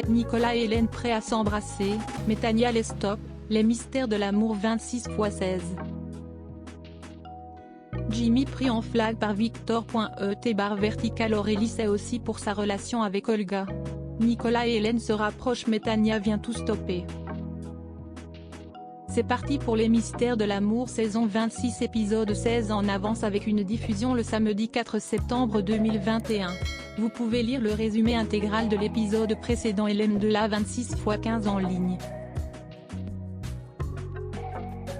Nicolas et Hélène prêts à s'embrasser, mais Tania les stoppe, les mystères de l'amour 26x16. Jimmy pris en flag par Victor.et/vertical. Aurélie sait aussi pour sa relation avec Olga. Nicolas et Hélène se rapprochent mais Tania vient tout stopper. C'est parti pour les mystères de l'amour saison 26 épisode 16 en avance avec une diffusion le samedi 4 septembre 2021. Vous pouvez lire le résumé intégral de l'épisode précédent Hélène de la 26x15 en ligne.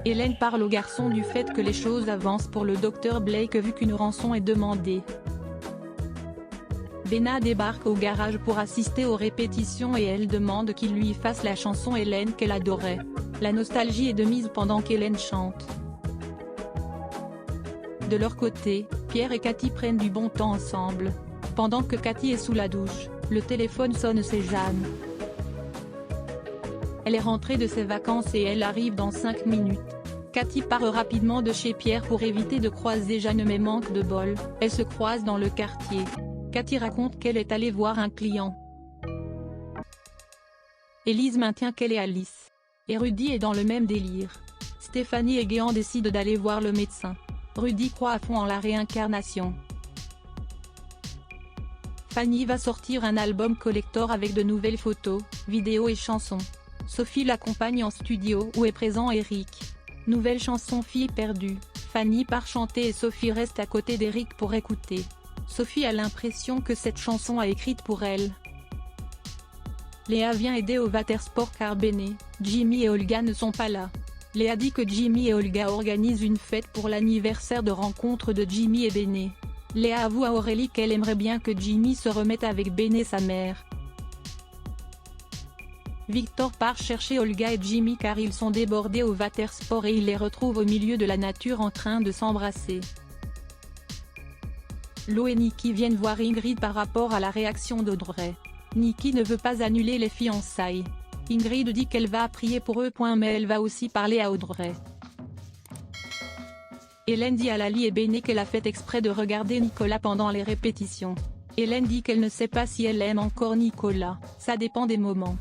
Hélène parle au garçon du fait que les choses avancent pour le docteur Blake vu qu'une rançon est demandée. Benna débarque au garage pour assister aux répétitions et elle demande qu'il lui fasse la chanson Hélène qu'elle adorait. La nostalgie est de mise pendant qu'Hélène chante. De leur côté, Pierre et Cathy prennent du bon temps ensemble. Pendant que Cathy est sous la douche, le téléphone sonne, c'est Jeanne. Elle est rentrée de ses vacances et elle arrive dans 5 minutes. Cathy part rapidement de chez Pierre pour éviter de croiser Jeanne mais manque de bol, elle se croise dans le quartier. Cathy raconte qu'elle est allée voir un client. Élise maintient qu'elle est Alice. Et Rudy est dans le même délire. Stéphanie et Guéant décident d'aller voir le médecin. Rudy croit à fond en la réincarnation. Fanny va sortir un album collector avec de nouvelles photos, vidéos et chansons. Sophie l'accompagne en studio où est présent Eric. Nouvelle chanson Fille perdue. Fanny part chanter et Sophie reste à côté d'Eric pour écouter. Sophie a l'impression que cette chanson a écrite pour elle. Léa vient aider au watersport car Béné, Jimmy et Olga ne sont pas là. Léa dit que Jimmy et Olga organisent une fête pour l'anniversaire de rencontre de Jimmy et Béné. Léa avoue à Aurélie qu'elle aimerait bien que Jimmy se remette avec Béné sa mère. Victor part chercher Olga et Jimmy car ils sont débordés au watersport et il les retrouve au milieu de la nature en train de s'embrasser. Lo et Nikki viennent voir Ingrid par rapport à la réaction d'Audrey. Nikki ne veut pas annuler les fiançailles. Ingrid dit qu'elle va prier pour eux. Mais elle va aussi parler à Audrey. Hélène dit à Lali et Béné qu'elle a fait exprès de regarder Nicolas pendant les répétitions. Hélène dit qu'elle ne sait pas si elle aime encore Nicolas, ça dépend des moments.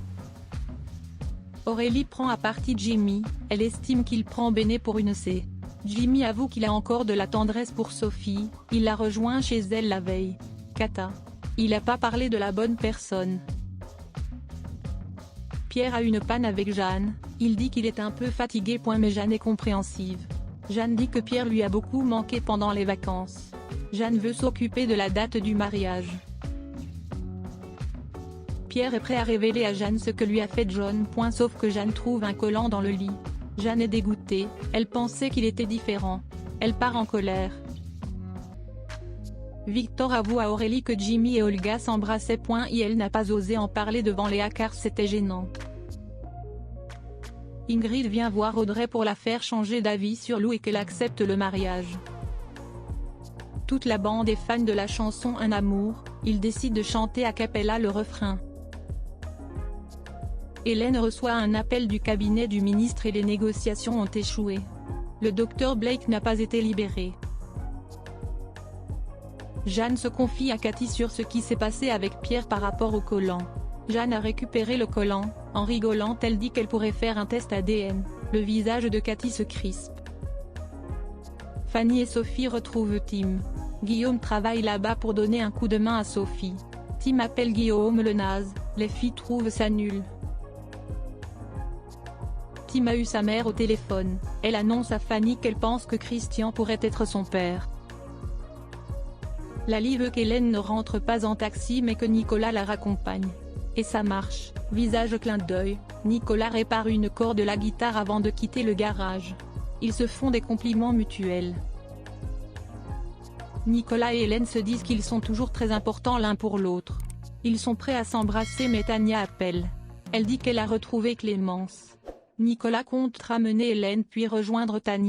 Aurélie prend à partie Jimmy, elle estime qu'il prend Béné pour une C. Jimmy avoue qu'il a encore de la tendresse pour Sophie, il l'a rejoint chez elle la veille. Cata. Il a pas parlé de la bonne personne. Pierre a une panne avec Jeanne, il dit qu'il est un peu fatigué. Mais Jeanne est compréhensive. Jeanne dit que Pierre lui a beaucoup manqué pendant les vacances. Jeanne veut s'occuper de la date du mariage. Pierre est prêt à révéler à Jeanne ce que lui a fait John. Sauf que Jeanne trouve un collant dans le lit. Jeanne est dégoûtée, elle pensait qu'il était différent. Elle part en colère. Victor avoue à Aurélie que Jimmy et Olga s'embrassaient. Elle n'a pas osé en parler devant Léa car c'était gênant. Ingrid vient voir Audrey pour la faire changer d'avis sur Lou et qu'elle accepte le mariage. Toute la bande est fan de la chanson Un amour, ils décident de chanter a cappella le refrain. Hélène reçoit un appel du cabinet du ministre et les négociations ont échoué. Le docteur Blake n'a pas été libéré. Jeanne se confie à Cathy sur ce qui s'est passé avec Pierre par rapport au collant. Jeanne a récupéré le collant, en rigolant elle dit qu'elle pourrait faire un test ADN, le visage de Cathy se crispe. Fanny et Sophie retrouvent Tim. Guillaume travaille là-bas pour donner un coup de main à Sophie. Tim appelle Guillaume le naze, les filles trouvent ça nul. Tim a eu sa mère au téléphone, elle annonce à Fanny qu'elle pense que Christian pourrait être son père. Lali veut qu'Hélène ne rentre pas en taxi mais que Nicolas la raccompagne. Et ça marche, visage clin d'œil, Nicolas répare une corde de la guitare avant de quitter le garage. Ils se font des compliments mutuels. Nicolas et Hélène se disent qu'ils sont toujours très importants l'un pour l'autre. Ils sont prêts à s'embrasser mais Tania appelle. Elle dit qu'elle a retrouvé Clémence. Nicolas compte ramener Hélène puis rejoindre Tania.